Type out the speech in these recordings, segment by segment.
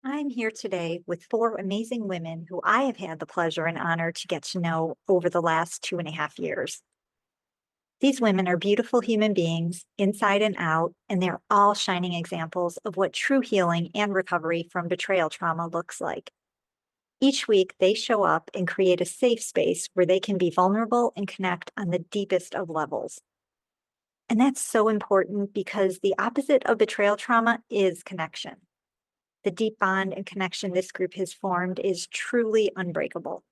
I'm here today with four amazing women who I have had the pleasure and honor to get to know over the last 2.5 years. These women are beautiful human beings, inside and out, and they're all shining examples of what true healing and recovery from betrayal trauma looks like. Each week, they show up and create a safe space where they can be vulnerable and connect on the deepest of levels. And that's so important because the opposite of betrayal trauma is connection. The deep bond and connection this group has formed is truly unbreakable.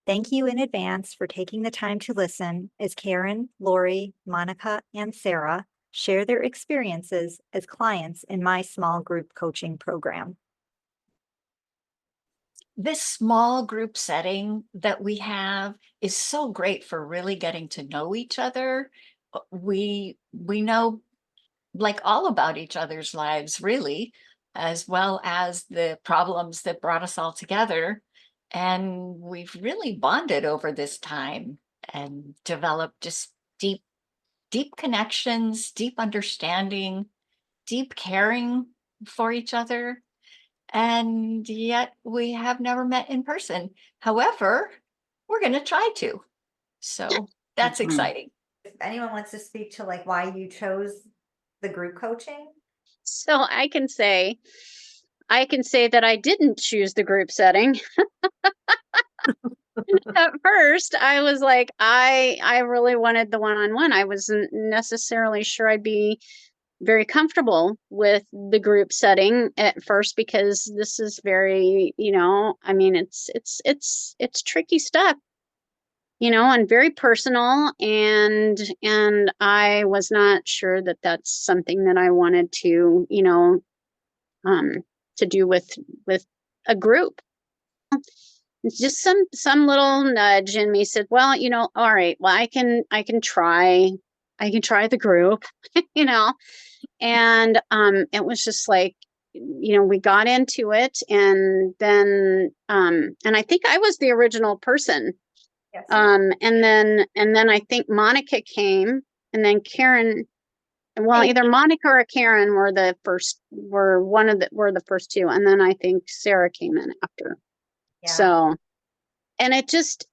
Thank you in advance for taking the time to listen as Karen, Lori, Monica, and Sarah share their experiences as clients in my small group coaching program. This small group setting that we have is so great for really getting to know each other. We know like all about each other's lives really, as well as the problems that brought us all together. And we've really bonded over this time and developed just deep connections, deep understanding, deep caring for each other, and yet we have never met in person. However, we're going to try to. So that's Mhm. exciting. If anyone wants to speak to like why you chose the group coaching. So I can say that I didn't choose the group setting. At first, I was like, I really wanted the one-on-one. I wasn't necessarily sure I'd be very comfortable with the group setting at first because this is very, I mean, it's tricky stuff, and very personal, and I was not sure that that's something that I wanted um to do with a group. It's just some little nudge in me said, well, all right, well, I can try the group, you know. And it was just like, we got into it, and then and I think I was the original person. Yes. And then I think Monica came, and then Karen. Well, either Monica or Karen were the first two, and then I think Sarah came in after. Yeah. So, and it just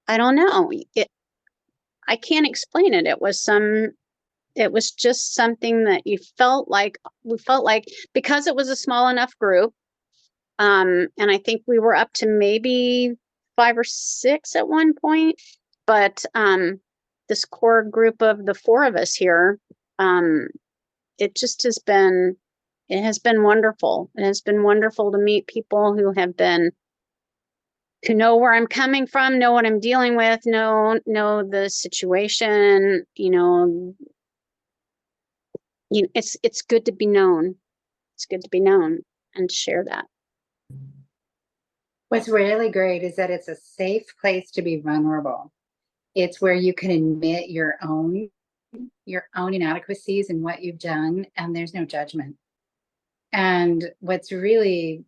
I don't know. I can't explain it. It was just something that we felt like, because it was a small enough group. And I think we were up to maybe 5 or 6 at one point, but this core group of the four of us here, um, it just has been wonderful. It has been wonderful to meet people who know where I'm coming from, know what I'm dealing with, know the situation. It's good to be known. It's good to be known and to share that. What's really great is that it's a safe place to be vulnerable. It's where you can admit your own inadequacies and what you've done, and there's no judgment. And what's really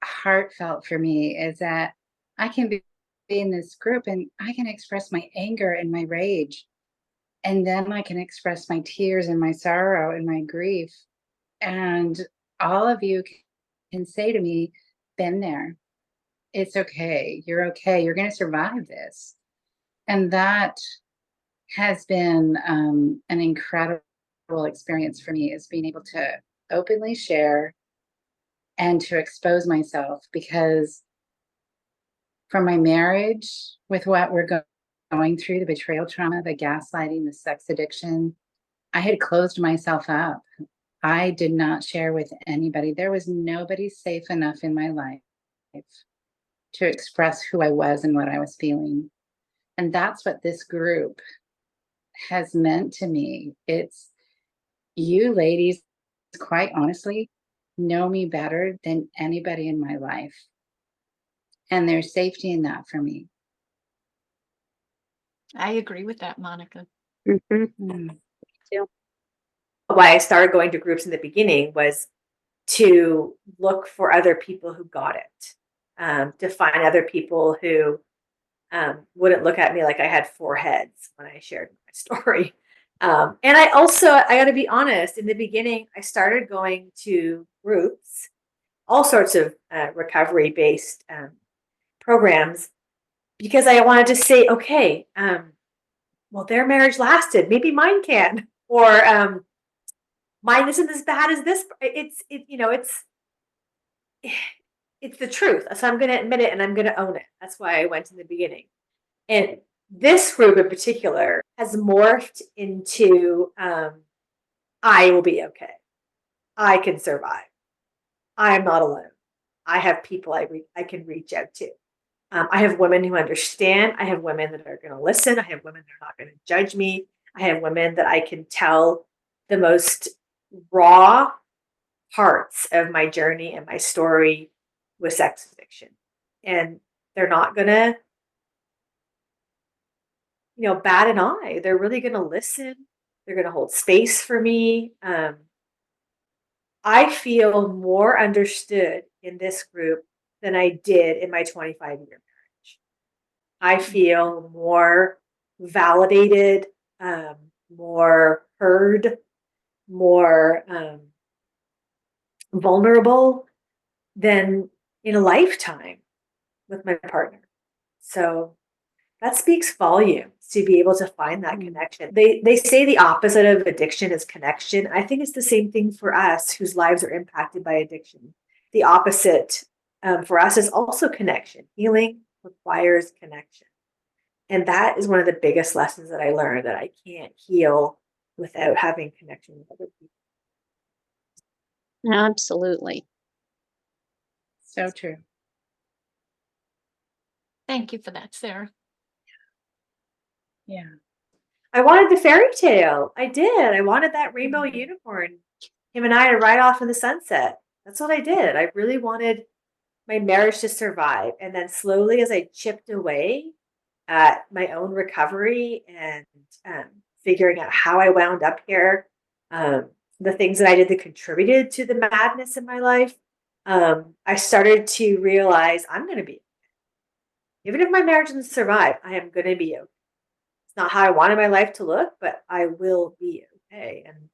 heartfelt for me is that I can be in this group and I can express my anger and my rage. And then I can express my tears and my sorrow and my grief. And all of you can say to me, been there. It's okay. You're okay. You're going to survive this. And that has been an incredible experience for me, is being able to openly share and to expose myself, because from my marriage, with what we're going through, the betrayal trauma, the gaslighting, the sex addiction, I had closed myself up. I did not share with anybody. There was nobody safe enough in my life to express who I was and what I was feeling. And that's what this group has meant to me. It's you ladies, quite honestly, know me better than anybody in my life. And there's safety in that for me. I agree with that, Monica. Mm. Too. Why I started going to groups in the beginning was to look for other people who got it, to find other people who wouldn't look at me like I had four heads when I shared my story. And I got to be honest, in the beginning, I started going to groups, all sorts of recovery based programs, because I wanted to say, okay, well, their marriage lasted, maybe mine can, or mine isn't as bad as this. It's the truth. So I'm going to admit it and I'm going to own it. That's why I went in the beginning. And this group in particular has morphed into I will be okay. I can survive. I'm not alone. I have people I can reach out to. I have women who understand. I have women that are going to listen. I have women that are not going to judge me. I have women that I can tell the most raw parts of my journey and my story with sex addiction. And they're not going to, bat an eye. They're really going to listen. They're going to hold space for me. I feel more understood in this group than I did in my 25-year marriage. I feel more validated, more heard, more vulnerable than in a lifetime with my partner. So that speaks volumes to be able to find that connection. They say the opposite of addiction is connection. I think it's the same thing for us whose lives are impacted by addiction. The opposite for us is also connection. Healing requires connection. And that is one of the biggest lessons that I learned, that I can't heal without having connection with other people. Absolutely. So true. Thank you for that, Sarah. Yeah. I wanted the fairy tale. I did. I wanted that rainbow unicorn, him and I to ride off in the sunset. That's what I did. I really wanted my marriage to survive. And then slowly, as I chipped away at my own recovery and figuring out how I wound up here, the things that I did that contributed to the madness in my life, I started to realize I'm going to be okay. Even if my marriage doesn't survive, I am going to be okay. It's not how I wanted my life to look, but I will be okay. And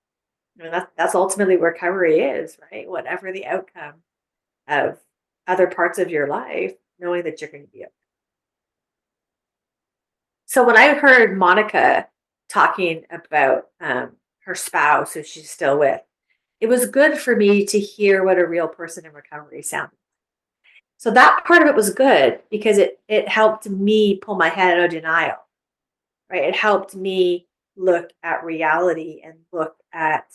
that's ultimately where recovery is, right? Whatever the outcome of other parts of your life, knowing that you're going to be okay. So when I heard Monica talking about her spouse who she's still with, it was good for me to hear what a real person in recovery sounded. So that part of it was good because it helped me pull my head out of denial, right? It helped me look at reality and look at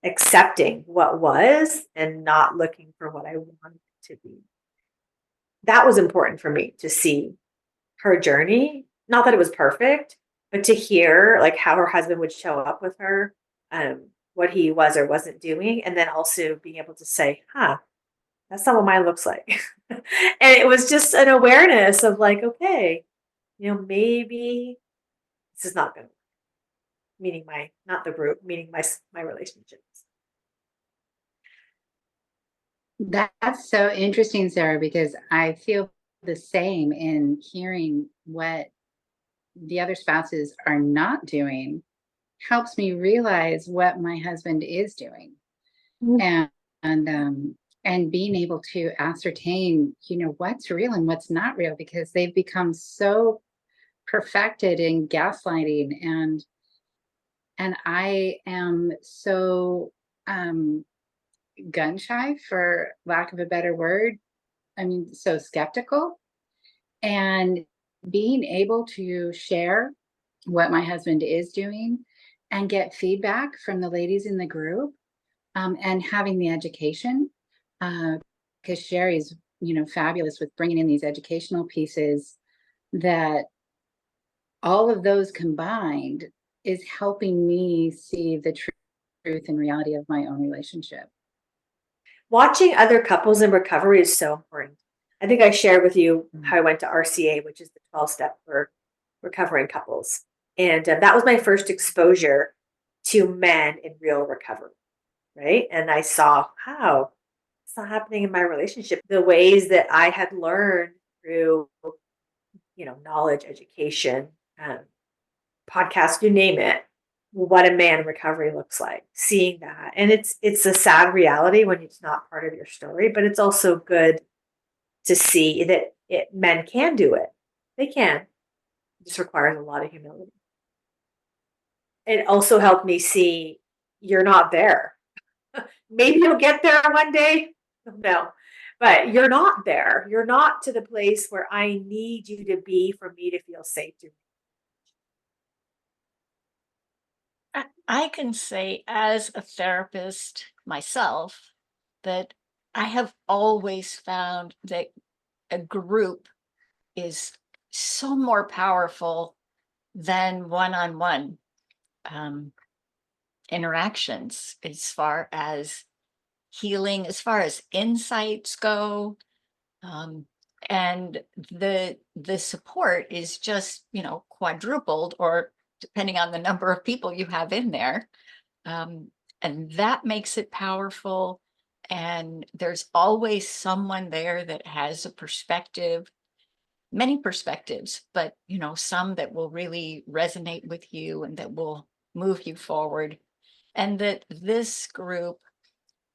accepting what was and not looking for what I wanted it to be. That was important for me to see her journey. Not that it was perfect, but to hear like how her husband would show up with her, what he was or wasn't doing, and then also being able to say, that's not what mine looks like. And it was just an awareness of like, okay, maybe this is not going to, meaning not the group, meaning my relationships. That's so interesting, Sarah, because I feel the same in hearing what the other spouses are not doing helps me realize what my husband is doing. And and being able to ascertain, what's real and what's not real, because they've become so perfected in gaslighting, and I am so gun shy, for lack of a better word. I mean, so skeptical. And being able to share what my husband is doing and get feedback from the ladies in the group, and having the education, because Sherri's, fabulous with bringing in these educational pieces, that all of those combined is helping me see the truth and reality of my own relationship. Watching other couples in recovery is so important. I think I shared with you how I went to RCA, which is the 12-step for recovering couples. And that was my first exposure to men in real recovery, right? And I saw how it's not happening in my relationship. The ways that I had learned through, knowledge, education, podcast, you name it, what a man in recovery looks like, seeing that. And it's a sad reality when it's not part of your story, but it's also good to see that men can do it. They can. It just requires a lot of humility. It also helped me see you're not there. Maybe you'll get there one day. No, but you're not there. You're not to the place where I need you to be for me to feel safe to. I can say as a therapist myself that I have always found that a group is so more powerful than one-on-one interactions as far as healing, as far as insights go. Um, and the support is just, quadrupled, or depending on the number of people you have in there. And that makes it powerful. And there's always someone there that has a perspective, many perspectives, but some that will really resonate with you and that will move you forward. And that this group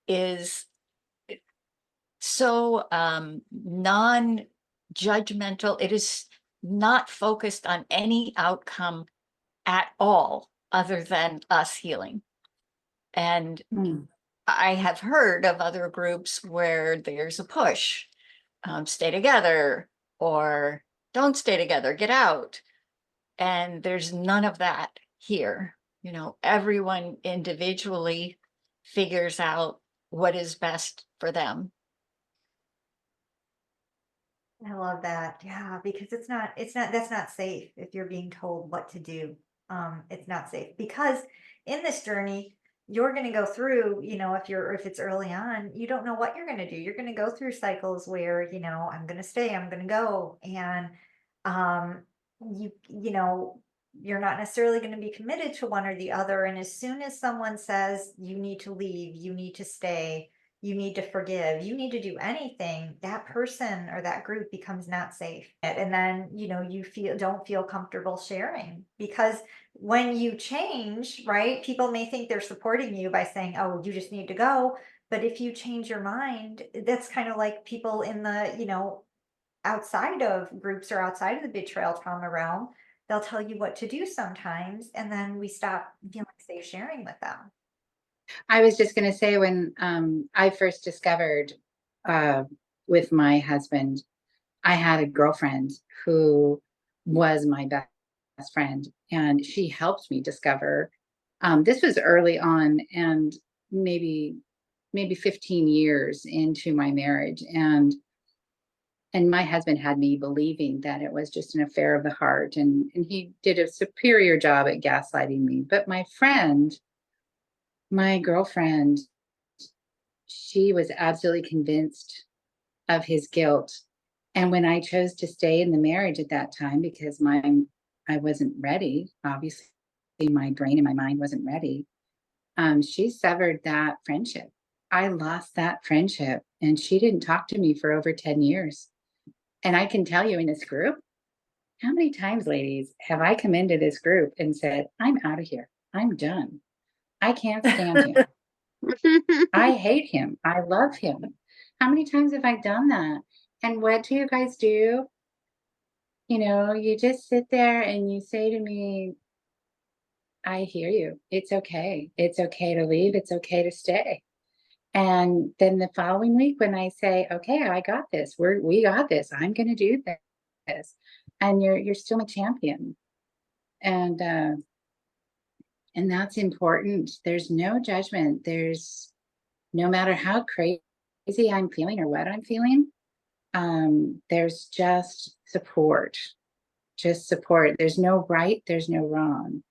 is so non-judgmental. It is not focused on any outcome at all other than us healing. And Mm. I have heard of other groups where there's a push, stay together, or don't stay together, get out. And there's none of that here. Everyone individually figures out what is best for them. I love that. Yeah, because that's not safe if you're being told what to do. It's not safe because in this journey, you're going to go through, if it's early on, you don't know what you're going to do. You're going to go through cycles where, I'm going to stay, I'm going to go. And, um, you're not necessarily going to be committed to one or the other. And as soon as someone says you need to leave, you need to stay, you need to forgive, you need to do anything, that person or that group becomes not safe. And then, you don't feel comfortable sharing because when you change, right, people may think they're supporting you by saying, oh, you just need to go. But if you change your mind, that's kind of like people in the, outside of groups or outside of the betrayal trauma realm, they'll tell you what to do sometimes. And then we stop feeling safe sharing with them. I was just going to say when I first discovered uh, with my husband, I had a girlfriend who was my best friend, and she helped me discover. This was early on, and maybe 15 years into my marriage, and my husband had me believing that it was just an affair of the heart, and he did a superior job at gaslighting me. But my girlfriend, she was absolutely convinced of his guilt. And when I chose to stay in the marriage at that time, because I wasn't ready, obviously my brain and my mind wasn't ready, she severed that friendship. I lost that friendship, and she didn't talk to me for over 10 years. And I can tell you in this group, how many times, ladies, have I come into this group and said, I'm out of here. I'm done. I can't stand him. I hate him. I love him. How many times have I done that? And what do you guys do? You just sit there and you say to me, I hear you. It's okay. It's okay to leave. It's okay to stay. And then the following week, when I say, okay, I got this, we got this, I'm going to do this. And you're still a champion. And that's important. There's no judgment. There's no matter how crazy I'm feeling or what I'm feeling, there's just support. Just support. There's no right, there's no wrong.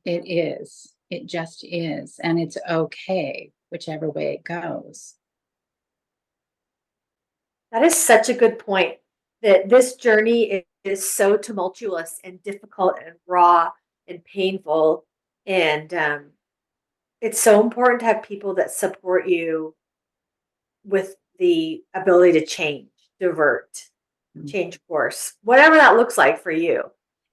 It is. It just is. And it's okay, whichever way it goes. That is such a good point, that this journey is so tumultuous and difficult and raw and painful. And it's so important to have people that support you with the ability to change, divert, change course, whatever that looks like for you.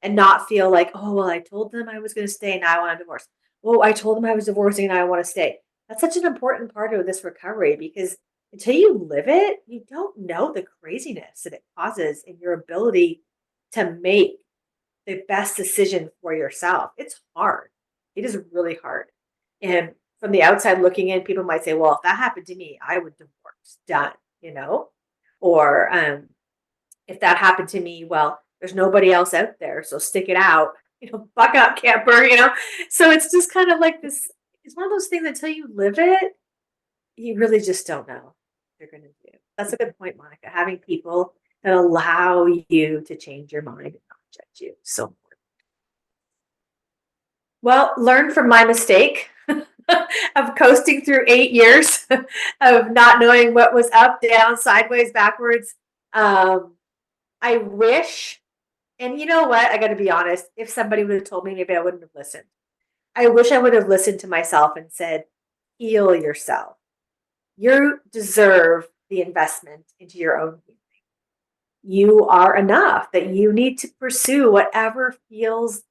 and not feel like, oh, well, I told them I was going to stay and now I want a divorce. Oh, I told them I was divorcing and I want to stay. That's such an important part of this recovery because until you live it, you don't know the craziness that it causes in your ability to make the best decision for yourself. It's hard. It is really hard. And from the outside looking in, people might say, well, if that happened to me, I would divorce, done, Or if that happened to me, well, there's nobody else out there. So stick it out, buck up, camper. So it's just kind of like this. It's one of those things until you live it, you really just don't know what you're going to do. That's a good point, Monica. Having people that allow you to change your mind and not judge you. So important. Well, learn from my mistake of coasting through 8 years of not knowing what was up, down, sideways, backwards. I wish, and you know what? I got to be honest. If somebody would have told me, maybe I wouldn't have listened. I wish I would have listened to myself and said, heal yourself. You deserve the investment into your own healing. You are enough that you need to pursue whatever feels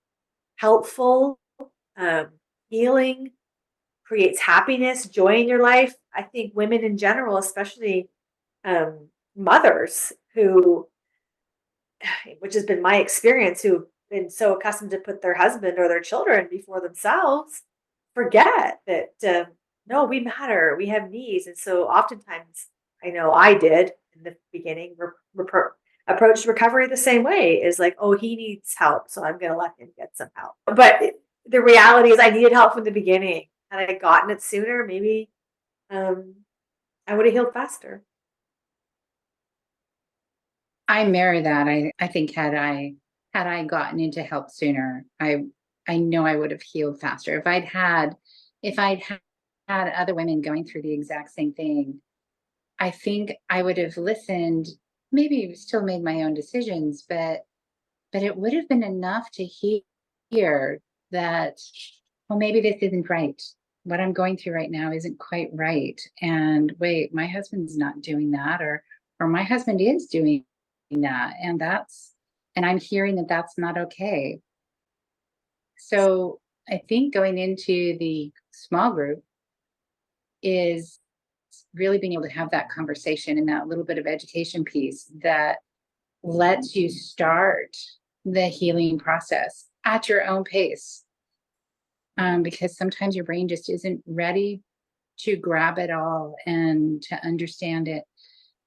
helpful, healing, creates happiness, joy in your life. I think women in general, especially mothers who, which has been my experience, who've been so accustomed to put their husband or their children before themselves, forget that no, we matter. We have needs. And so oftentimes, I know I did in the beginning, approach recovery the same way, is like, oh, he needs help, so I'm going to let him get some help. But the reality is I needed help from the beginning. Had I gotten it sooner, maybe I would have healed faster. I mirror that. I think had I gotten into help sooner, I know I would have healed faster. If I'd had other women going through the exact same thing, I think I would have listened, maybe still made my own decisions, but it would have been enough to hear that, well, maybe this isn't right. What I'm going through right now isn't quite right. And wait, my husband's not doing that, or my husband is doing that. And I'm hearing that that's not okay. So I think going into the small group is really being able to have that conversation and that little bit of education piece that lets you start the healing process at your own pace. Because sometimes your brain just isn't ready to grab it all and to understand it.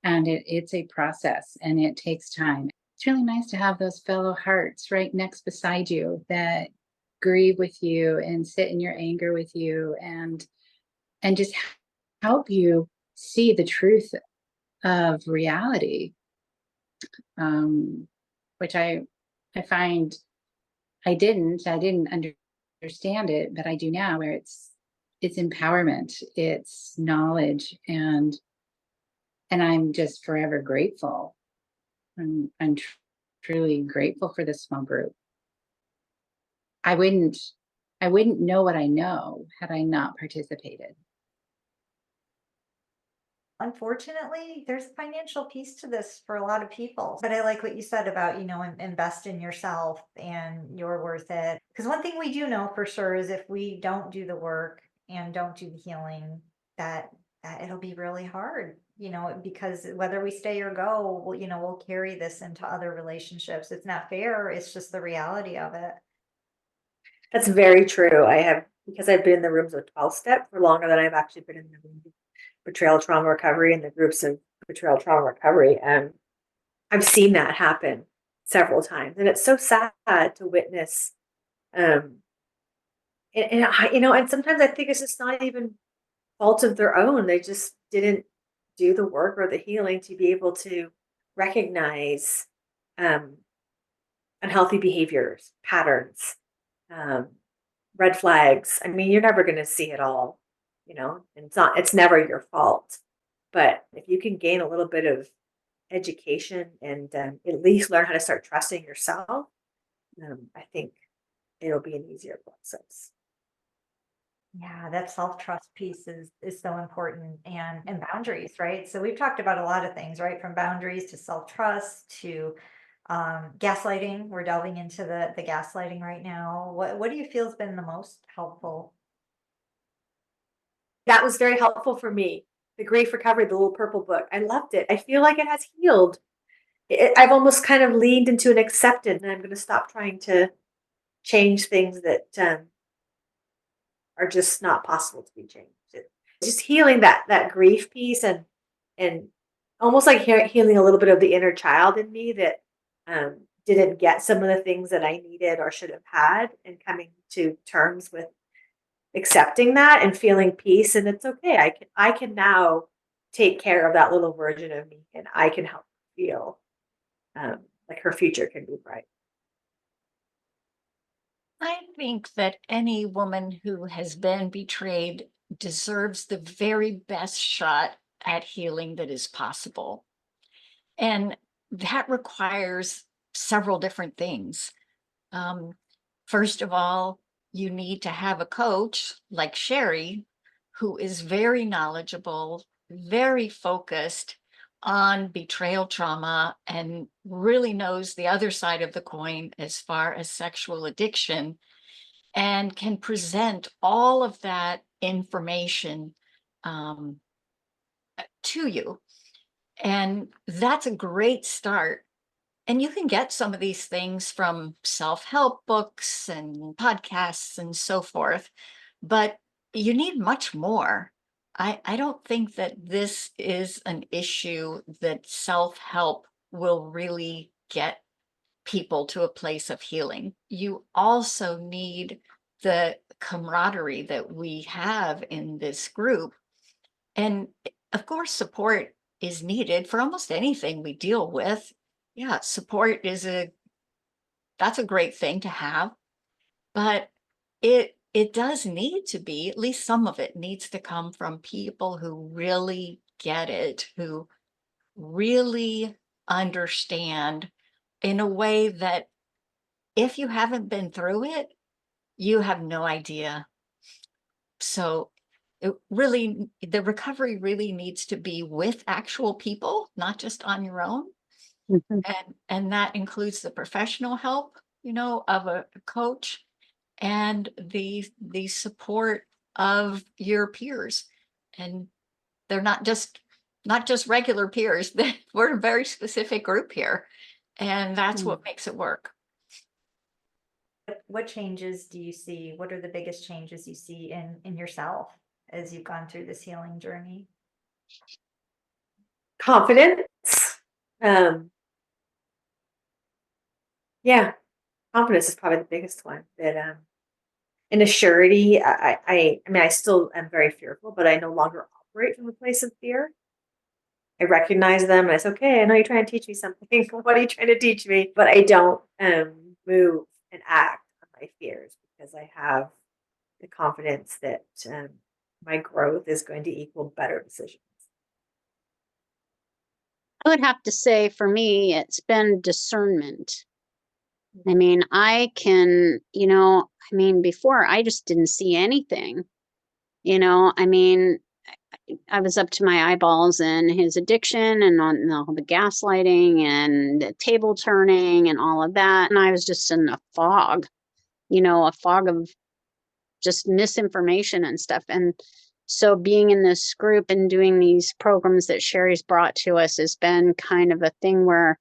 And it's a process and it takes time. It's really nice to have those fellow hearts right next beside you that grieve with you and sit in your anger with you and just help you see the truth of reality, which I find I didn't understand it, but I do now, where it's empowerment, it's knowledge, and I'm just forever grateful. I'm truly grateful for this small group. I wouldn't know what I know had I not participated. Unfortunately, there's a financial piece to this for a lot of people. But I like what you said about, invest in yourself and you're worth it. Because one thing we do know for sure is if we don't do the work and don't do the healing, that it'll be really hard, because whether we stay or go, we'll carry this into other relationships. It's not fair. It's just the reality of it. That's very true. Because I've been in the rooms of 12-step for longer than I've actually been in the room of betrayal trauma recovery and the groups of betrayal trauma recovery. I've seen that happen several times. And it's so sad to witness. And sometimes I think it's just not even fault of their own. They just didn't do the work or the healing to be able to recognize unhealthy behaviors, patterns, red flags. I mean, you're never going to see it all, and it's never your fault. But if you can gain a little bit of education and at least learn how to start trusting yourself, I think it'll be an easier process. Yeah, that self-trust piece is so important, and boundaries, right? So we've talked about a lot of things, right? From boundaries to self-trust to Gaslighting, we're delving into the gaslighting right now. What do you feel has been the most helpful? That was very helpful for me. The grief recovery, the little purple book. I loved it. I feel like it has healed. I've almost kind of leaned into an acceptance, and I'm going to stop trying to change things that are just not possible to be changed. Just healing that grief piece, and almost like healing a little bit of the inner child in me that didn't get some of the things that I needed or should have had, and coming to terms with accepting that and feeling peace. And it's okay. I can now take care of that little version of me, and I can help her feel like her future can be bright. I think that any woman who has been betrayed deserves the very best shot at healing that is possible. And that requires several different things. Um, First of all, you need to have a coach like Sherri, who is very knowledgeable, very focused on betrayal trauma, and really knows the other side of the coin as far as sexual addiction, and can present all of that information um, to you. And that's a great start. And you can get some of these things from self-help books and podcasts and so forth, but you need much more. I don't think that this is an issue that self-help will really get people to a place of healing. You also need the camaraderie that we have in this group. And of course, support is needed for almost anything we deal with. Yeah, support is that's a great thing to have, but it does need to be, at least some of it needs to come from people who really get it, who really understand in a way that if you haven't been through it, you have no idea. So the recovery really needs to be with actual people, not just on your own. Mhm. And that includes the professional help, of a coach, and the support of your peers. And they're not just regular peers. We're a very specific group here, and that's Mm. what makes it work. What changes do you see? What are the biggest changes you see in yourself as you've gone through this healing journey? Confidence. Um, yeah, confidence is probably the biggest one. That and a surety. I mean, I still am very fearful, but I no longer operate from a place of fear. I recognize them, and it's okay. I know you're trying to teach me something. What are you trying to teach me? But I don't move and act on my fears, because I have the confidence that my growth is going to equal better decisions. I would have to say for me, it's been discernment. I mean, before I just didn't see anything, I mean, I was up to my eyeballs in his addiction and on all the gaslighting and the table turning and all of that. And I was just in a fog of just misinformation and stuff. And so being in this group and doing these programs that Sherri's brought to us has been kind of a thing where,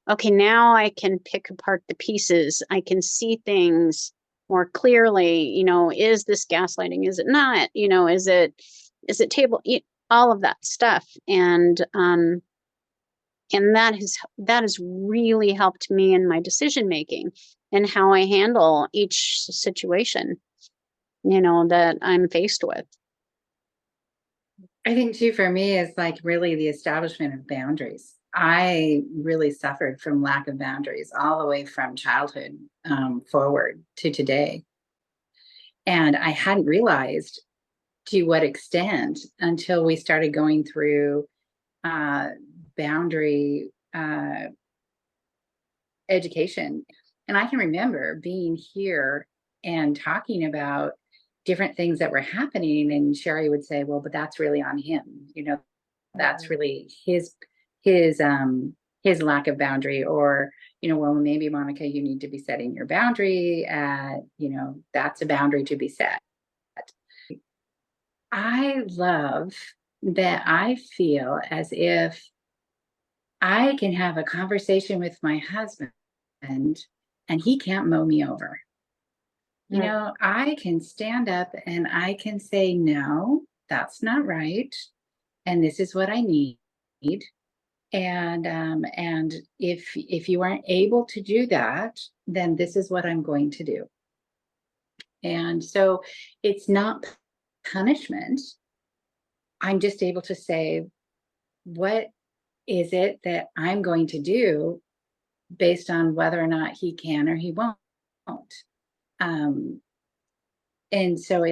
okay, now I can pick apart the pieces. I can see things more clearly. Is this gaslighting? Is it not? Is it table? All of that stuff, and that has really helped me in my decision making and how I handle each situation, that I'm faced with. I think too, for me, is like really the establishment of boundaries. I really suffered from lack of boundaries all the way from childhood forward to today. And I hadn't realized to what extent until we started going through boundary education. And I can remember being here and talking about different things that were happening, and Sherri would say, well, but that's really on him. That's really his lack of boundary, or well, maybe Monica, you need to be setting your boundary at, that's a boundary to be set. I love that I feel as if I can have a conversation with my husband and he can't mow me over. I can stand up and I can say, no, that's not right. And this is what I need. And if you aren't able to do that, then this is what I'm going to do. And so it's not punishment. I'm just able to say, what is it that I'm going to do based on whether or not he can or he won't. And so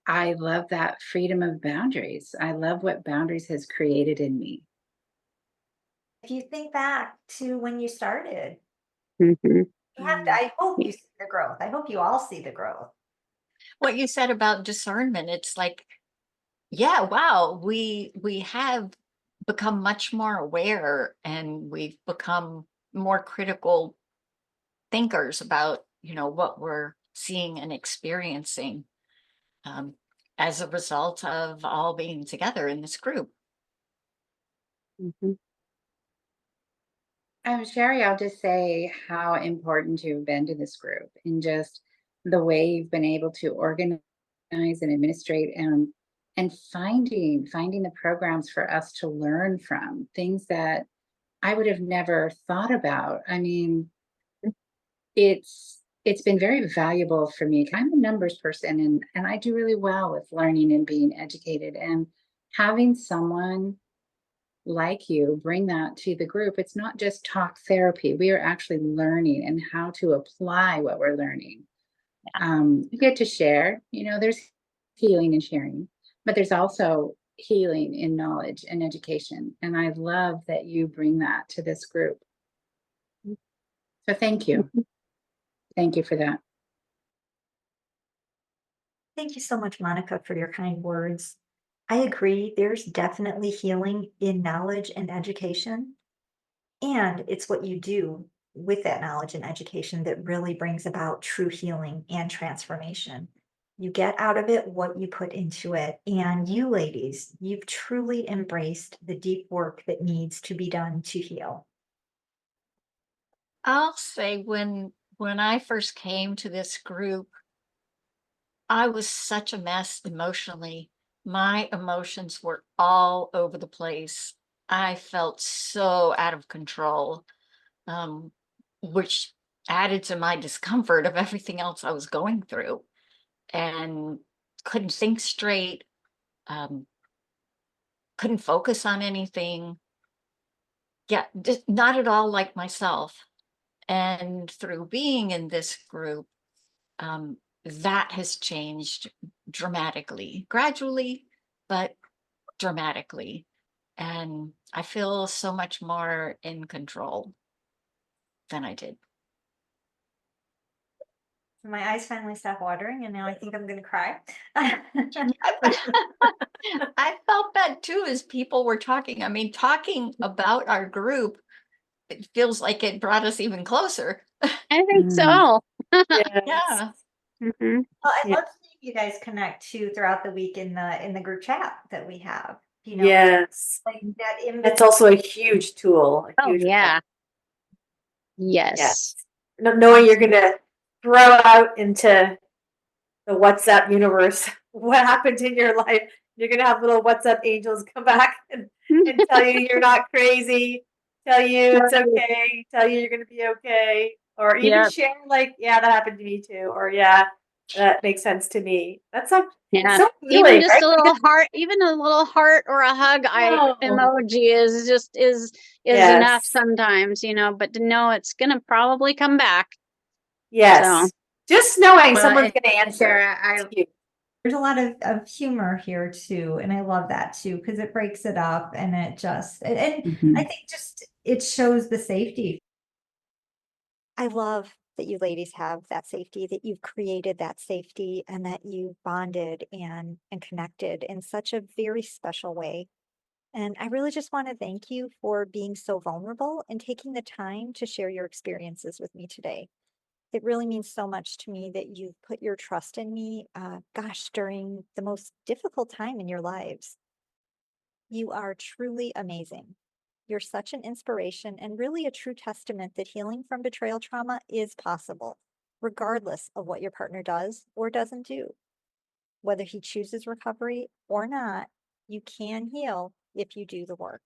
I love that freedom of boundaries. I love what boundaries has created in me. If you think back to when you started, Mhm. I hope you see the growth. I hope you all see the growth. What you said about discernment, it's like, yeah, wow, we have become much more aware, and we've become more critical thinkers about, what we're seeing and experiencing, um, as a result of all being together in this group. Mhm. Sherri, I'll just say how important you've been to this group and just the way you've been able to organize and administrate and finding the programs for us to learn from, things that I would have never thought about. I mean, it's been very valuable for me. I'm a numbers person and I do really well with learning and being educated, and having someone like you bring that to the group. It's not just talk therapy. We are actually learning and how to apply what we're learning. We get to share, there's healing and sharing, but there's also healing in knowledge and education. And I love that you bring that to this group. So thank you. Thank you for that. Thank you so much, Monica, for your kind words. I agree, there's definitely healing in knowledge and education. And it's what you do with that knowledge and education that really brings about true healing and transformation. You get out of it what you put into it. And you ladies, you've truly embraced the deep work that needs to be done to heal. I'll say when I first came to this group, I was such a mess emotionally. My emotions were all over the place. I felt so out of control, um, which added to my discomfort of everything else I was going through, and couldn't think straight, um, couldn't focus on anything. Yeah, just not at all like myself. And through being in this group, um, that has changed dramatically, gradually, but dramatically. And I feel so much more in control than I did. My eyes finally stopped watering, and now I think I'm going to cry. I felt that too as people were talking. I mean, talking about our group, it feels like it brought us even closer. I think Mm. so. Yes. Yeah. Mhm. Well, I'd Yeah. love to see you guys connect too throughout the week in the group chat that we have. Yes. Like that That's also a huge tool. A Oh huge yeah. one. Yes. Yes. Knowing you're gonna throw out into the WhatsApp universe what happened in your life. You're gonna have little WhatsApp angels come back and tell you you're not crazy, tell you it's Right. okay, tell you you're gonna be okay, or even Yep. share like, yeah, that happened to me too, or yeah, that makes sense to me. That's like it's Yeah. so Even healing, just right? a little heart, even a little heart or a hug Oh, emoji is enough yes, sometimes, but to know it's gonna probably come back. So yes. Just knowing Well, someone's and gonna answer. Sarah, It's huge. There's a lot of humor here too, and I love that too because it breaks it up and it just and I think just it shows the safety. I love that you ladies have that safety, that you've created that safety and that you bonded and connected in such a very special way. And I really just want to thank you for being so vulnerable and taking the time to share your experiences with me today. It really means so much to me that you've put your trust in me, during the most difficult time in your lives. You are truly amazing. You're such an inspiration and really a true testament that healing from betrayal trauma is possible, regardless of what your partner does or doesn't do. Whether he chooses recovery or not, you can heal if you do the work.